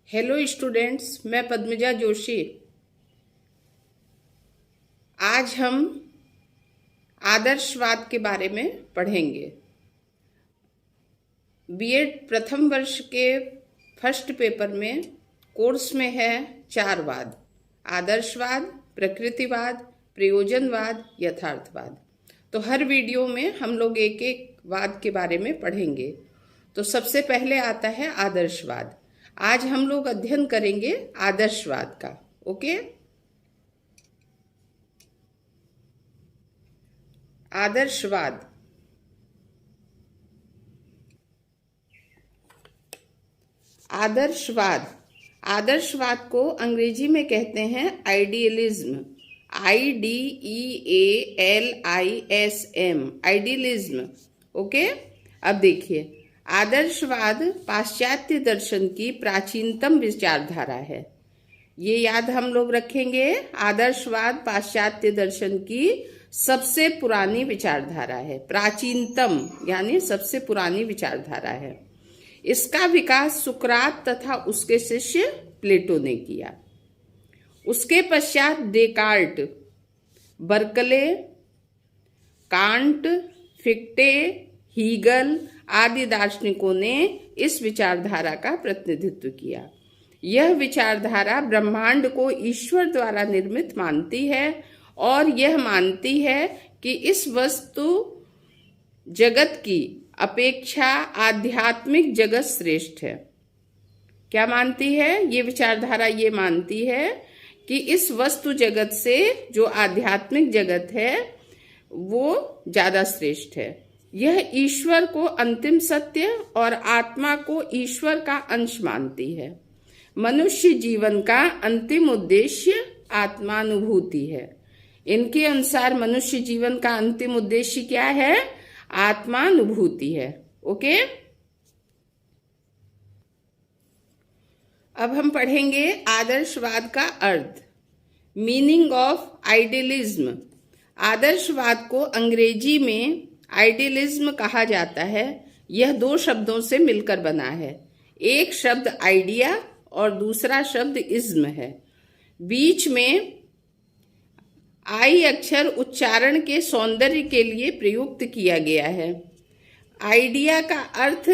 Hello students, मैं पद्मजा जोशी। आज हम आदर्शवाद के बारे में पढ़ेंगे। बीएड प्रथम वर्ष के फर्स्ट पेपर में कोर्स में है 4 वाद: आदर्शवाद, प्रकृतिवाद, प्रयोजनवाद, यथार्थवाद। तो हर वीडियो में हम लोग एक एक वाद के बारे में पढ़ेंगे। तो सबसे पहले आता है आदर्शवाद। आज हम लोग अध्ययन करेंगे आदर्शवाद का। ओके, आदर्शवाद। आदर्शवाद को अंग्रेजी में कहते हैं आइडियलिज्म। IDEALISM, idealism. ओके, अब देखिए, आदर्शवाद पाश्चात्य दर्शन की प्राचीनतम विचारधारा है। ये याद हम लोग रखेंगे। आदर्शवाद पाश्चात्य दर्शन की सबसे पुरानी विचारधारा है। प्राचीनतम यानी सबसे पुरानी विचारधारा है। इसका विकास सुकरात तथा उसके शिष्य प्लेटो ने किया। उसके पश्चात डेकार्ट, बर्कले, कांट, फिक्टे, हीगल आदि दार्शनिकों ने इस विचारधारा का प्रतिनिधित्व किया। यह विचारधारा ब्रह्मांड को ईश्वर द्वारा निर्मित मानती है और यह मानती है कि इस वस्तु जगत की अपेक्षा आध्यात्मिक जगत श्रेष्ठ है। क्या मानती है ये विचारधारा? ये मानती है कि इस वस्तु जगत से जो आध्यात्मिक जगत है वो ज्यादा श्रेष्ठ है। यह ईश्वर को अंतिम सत्य और आत्मा को ईश्वर का अंश मानती है। मनुष्य जीवन का अंतिम उद्देश्य आत्मानुभूति है। इनके अनुसार मनुष्य जीवन का अंतिम उद्देश्य क्या है? आत्मानुभूति है। ओके, अब हम पढ़ेंगे आदर्शवाद का अर्थ। Meaning of idealism. आदर्शवाद को अंग्रेजी में आइडियलिज्म कहा जाता है। यह 2 शब्दों से मिलकर बना है। एक शब्द आइडिया और दूसरा शब्द इज्म है। बीच में आई अक्षर उच्चारण के सौंदर्य के लिए प्रयुक्त किया गया है। आइडिया का अर्थ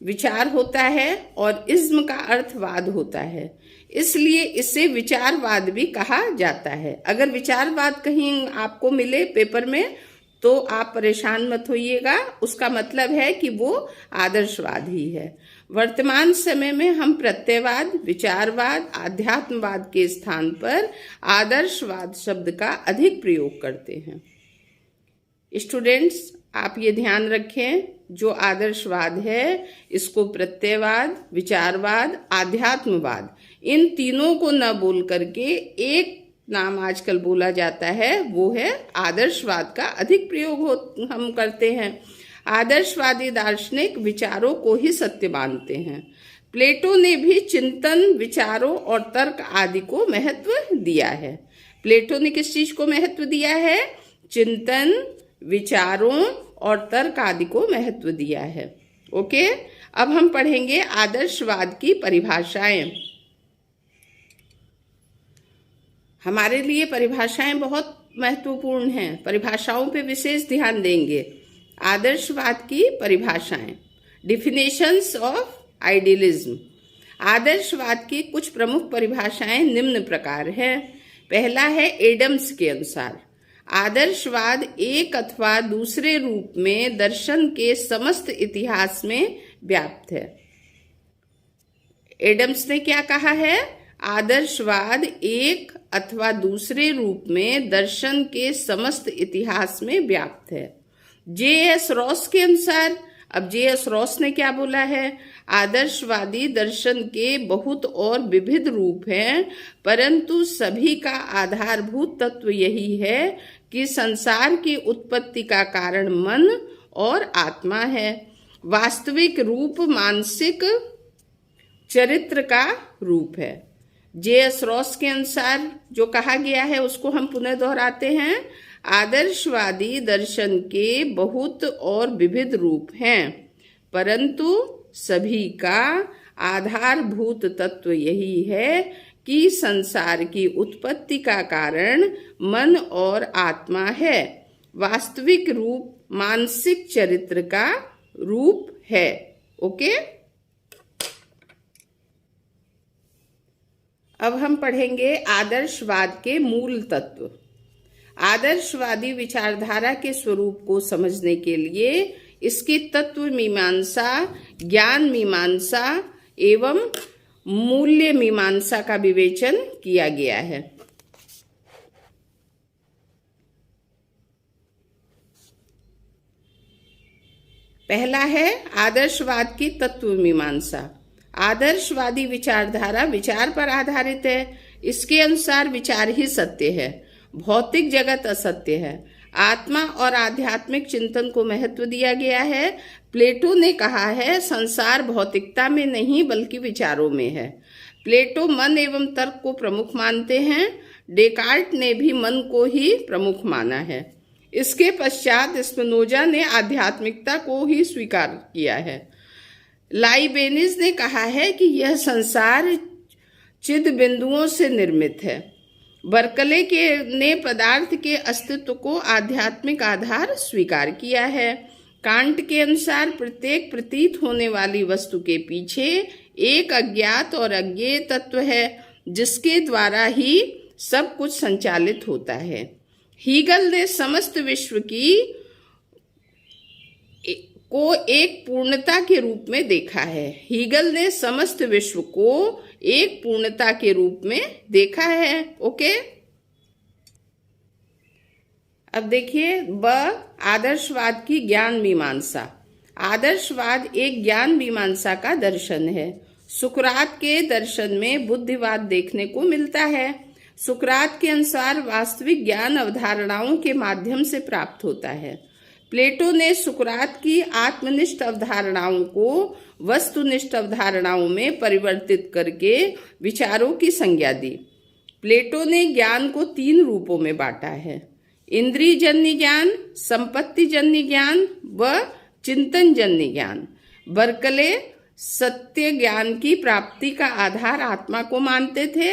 विचार होता है और इज्म का अर्थ वाद होता है, इसलिए इसे विचारवाद भी कहा जाता है। अगर विचारवाद कहीं आपको मिले पेपर में तो आप परेशान मत होइएगा, उसका मतलब है कि वो आदर्शवाद ही है। वर्तमान समय में हम प्रत्ययवाद, विचारवाद, आध्यात्मवाद के स्थान पर आदर्शवाद शब्द का अधिक प्रयोग करते हैं। स्टूडेंट्स, आप ये ध्यान रखें, जो आदर्शवाद है इसको प्रत्ययवाद, विचारवाद, आध्यात्मवाद इन तीनों को न बोल करके एक नाम आजकल बोला जाता है, वो है आदर्शवाद का अधिक प्रयोग हम करते हैं। आदर्शवादी दार्शनिक विचारों को ही सत्य मानते हैं। प्लेटो ने भी चिंतन, विचारों और तर्क आदि को महत्व दिया है। प्लेटो ने किस चीज को महत्व दिया है? चिंतन, विचारों और तर्क आदि को महत्व दिया है। ओके, अब हम पढ़ेंगे आदर्शवाद की परिभाषाएं। हमारे लिए परिभाषाएं बहुत महत्वपूर्ण हैं। परिभाषाओं पे विशेष ध्यान देंगे। आदर्शवाद की परिभाषाएं। Definitions of idealism. आदर्शवाद की कुछ प्रमुख परिभाषाएं निम्न प्रकार है। पहला है एडम्स के अनुसार, आदर्शवाद एक अथवा दूसरे रूप में दर्शन के समस्त इतिहास में व्याप्त है। एडम्स ने क्या कहा है? आदर्शवाद एक अथवा दूसरे रूप में दर्शन के समस्त इतिहास में व्याप्त है। J.S. रॉस के अनुसार, अब J.S. रॉस ने क्या बोला है? आदर्शवादी दर्शन के बहुत और विविध रूप हैं, परंतु सभी का आधारभूत तत्व यही है कि संसार की उत्पत्ति का कारण मन और आत्मा है। वास्तविक रूप मानसिक चरित्र का रूप है। J.S. रॉस के अनुसार जो कहा गया है उसको हम पुनः दोहराते हैं। आदर्शवादी दर्शन के बहुत और विविध रूप हैं, परंतु सभी का आधारभूत तत्व यही है कि संसार की उत्पत्ति का कारण मन और आत्मा है। वास्तविक रूप मानसिक चरित्र का रूप है। ओके, अब हम पढ़ेंगे आदर्शवाद के मूल तत्व। आदर्शवादी विचारधारा के स्वरूप को समझने के लिए इसकी तत्व मीमांसा, ज्ञान मीमांसा एवं मूल्य मीमांसा का विवेचन किया गया है। पहला है आदर्शवाद की तत्व मीमांसा। आदर्शवादी विचारधारा विचार पर आधारित है। इसके अनुसार विचार ही सत्य है, भौतिक जगत असत्य है। आत्मा और आध्यात्मिक चिंतन को महत्व दिया गया है। प्लेटो ने कहा है संसार भौतिकता में नहीं बल्कि विचारों में है। प्लेटो मन एवं तर्क को प्रमुख मानते हैं। डेकार्ट ने भी मन को ही प्रमुख माना है। इसके पश्चात स्पिनोजा ने आध्यात्मिकता को ही स्वीकार किया है। लाइबेनिज ने कहा है कि यह संसार चिद बिंदुओं से निर्मित है। बर्कले ने पदार्थ के अस्तित्व को आध्यात्मिक आधार स्वीकार किया है। कांट के अनुसार प्रत्येक प्रतीत होने वाली वस्तु के पीछे एक अज्ञात और अज्ञेय तत्व है जिसके द्वारा ही सब कुछ संचालित होता है। हीगल ने समस्त विश्व को एक पूर्णता के रूप में देखा है। हीगल ने समस्त विश्व को एक पूर्णता के रूप में देखा है। ओके, अब देखिए आदर्शवाद की ज्ञान मीमांसा। आदर्शवाद एक ज्ञान मीमांसा का दर्शन है। सुकरात के दर्शन में बुद्धिवाद देखने को मिलता है। सुकरात के अनुसार वास्तविक ज्ञान अवधारणाओं के माध्यम से प्राप्त होता है। प्लेटो ने सुकरात की आत्मनिष्ठ अवधारणाओं को वस्तुनिष्ठ अवधारणाओं में परिवर्तित करके विचारों की संज्ञा दी। प्लेटो ने ज्ञान को 3 रूपों में बांटा है: इंद्रियजन्य ज्ञान, संपत्तिजन्य ज्ञान व चिंतनजन्य ज्ञान। बर्कले सत्य ज्ञान की प्राप्ति का आधार आत्मा को मानते थे।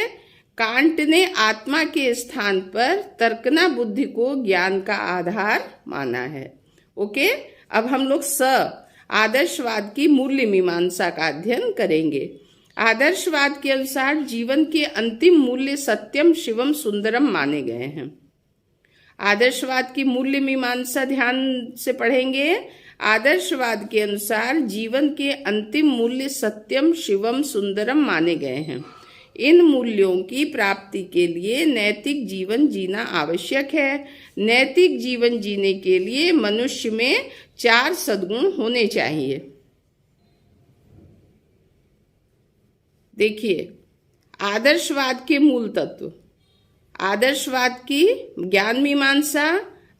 कांट ने आत्मा के स्थान पर तर्कना बुद्धि को ज्ञान का आधार माना है। ओके, अब हम लोग आदर्शवाद की मूल्य मीमांसा का अध्ययन करेंगे। आदर्शवाद के अनुसार जीवन के अंतिम मूल्य सत्यम, शिवम, सुंदरम माने गए हैं। आदर्शवाद की मूल्य मीमांसा ध्यान से पढ़ेंगे। आदर्शवाद के अनुसार जीवन के अंतिम मूल्य सत्यम, शिवम, सुंदरम माने गए हैं। इन मूल्यों की प्राप्ति के लिए नैतिक जीवन जीना आवश्यक है। नैतिक जीवन जीने के लिए मनुष्य में 4 सद्गुण होने चाहिए। देखिए, आदर्शवाद के मूल तत्व। आदर्शवाद की ज्ञान मीमांसा,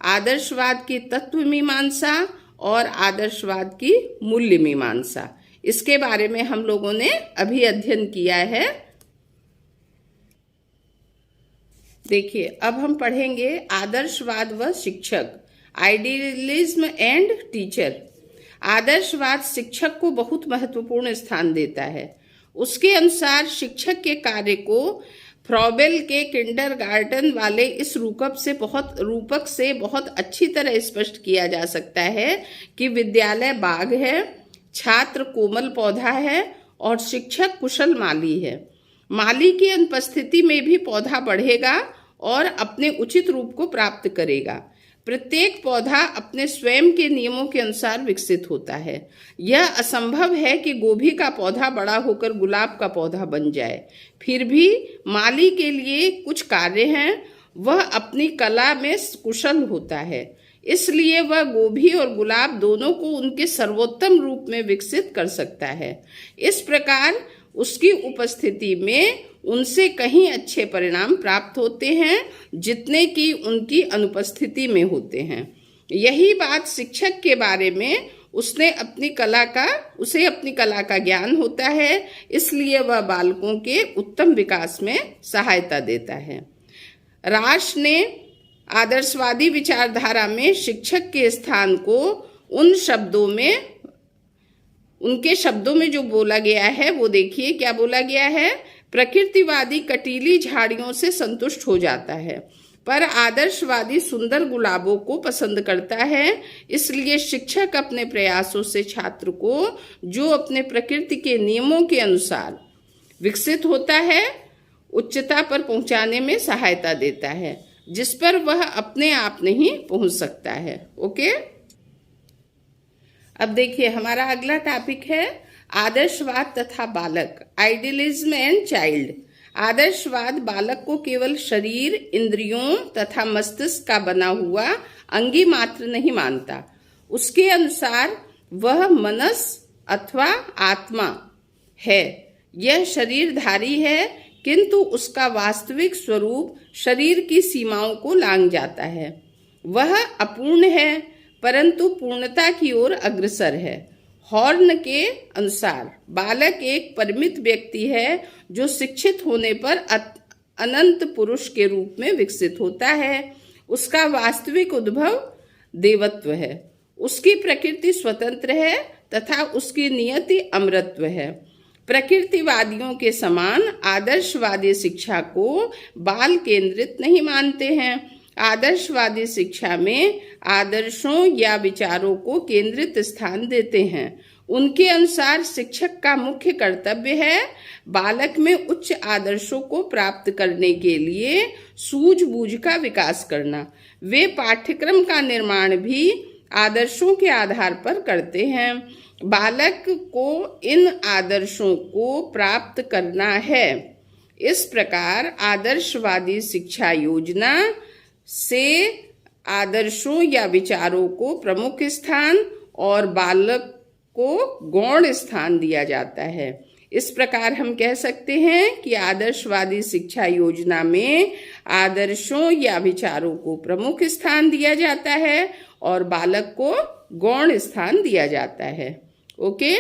आदर्शवाद की तत्व मीमांसा और आदर्शवाद की मूल्य मीमांसा। इसके बारे में हम लोगों ने अभी अध्ययन किया है। देखिए, अब हम पढ़ेंगे आदर्शवाद व शिक्षक, आइडियलिज्म एंड टीचर। आदर्शवाद शिक्षक को बहुत महत्वपूर्ण स्थान देता है। उसके अनुसार शिक्षक के कार्य को फ्रॉबेल के किंडरगार्टन वाले इस रूपक से बहुत अच्छी तरह स्पष्ट किया जा सकता है कि विद्यालय बाग है, छात्र कोमल पौधा है और शिक्षक कुशल माली है। माली की अनुपस्थिति में भी पौधा बढ़ेगा और अपने उचित रूप को प्राप्त करेगा। प्रत्येक पौधा अपने स्वयं के नियमों के अनुसार विकसित होता है। यह असंभव है कि गोभी का पौधा बड़ा होकर गुलाब का पौधा बन जाए। फिर भी माली के लिए कुछ कार्य हैं, वह अपनी कला में कुशल होता है, इसलिए वह गोभी और गुलाब दोनों को उनके सर्वोत्तम रूप में विकसित कर सकता है। इस प्रकार उसकी उपस्थिति में उनसे कहीं अच्छे परिणाम प्राप्त होते हैं जितने कि उनकी अनुपस्थिति में होते हैं। यही बात शिक्षक के बारे में उसे अपनी कला का ज्ञान होता है, इसलिए वह बालकों के उत्तम विकास में सहायता देता है। राश ने आदर्शवादी विचारधारा में शिक्षक के स्थान को उन शब्दों में उनके शब्दों में जो बोला गया है वो देखिए क्या बोला गया है। प्रकृतिवादी कटीली झाड़ियों से संतुष्ट हो जाता है, पर आदर्शवादी सुंदर गुलाबों को पसंद करता है। इसलिए शिक्षक अपने प्रयासों से छात्र को जो अपने प्रकृति के नियमों के अनुसार विकसित होता है उच्चता पर पहुंचाने में सहायता देता है, जिस पर वह अपने आप नहीं पहुंच सकता है। ओके, अब देखिए हमारा अगला टॉपिक है आदर्शवाद तथा बालक, आइडियलिज्म एंड चाइल्ड। आदर्शवाद बालक को केवल शरीर, इंद्रियों तथा मस्तिष्क का बना हुआ अंगी मात्र नहीं मानता। उसके अनुसार वह मनस अथवा आत्मा है। यह शरीरधारी है, किंतु उसका वास्तविक स्वरूप शरीर की सीमाओं को लांघ जाता है। वह अपूर्ण है, परंतु पूर्णता की ओर अग्रसर है। हॉर्न के अनुसार बालक एक परिमित व्यक्ति है जो शिक्षित होने पर अनंत पुरुष के रूप में विकसित होता है। उसका वास्तविक उद्भव देवत्व है। उसकी प्रकृति स्वतंत्र है तथा उसकी नियति अमरत्व है। प्रकृतिवादियों के समान आदर्शवादी शिक्षा को बाल केंद्रित नहीं मानते हैं। आदर्शवादी शिक्षा में आदर्शों या विचारों को केंद्रित स्थान देते हैं। उनके अनुसार शिक्षक का मुख्य कर्तव्य है बालक में उच्च आदर्शों को प्राप्त करने के लिए सूझबूझ का विकास करना। वे पाठ्यक्रम का निर्माण भी आदर्शों के आधार पर करते हैं। बालक को इन आदर्शों को प्राप्त करना है। इस प्रकार आदर्शवादी शिक्षा योजना से आदर्शों या विचारों को प्रमुख स्थान और बालक को गौण स्थान दिया जाता है। इस प्रकार हम कह सकते हैं कि आदर्शवादी शिक्षा योजना में आदर्शों या विचारों को प्रमुख स्थान दिया जाता है और बालक को गौण स्थान दिया जाता है। ओके।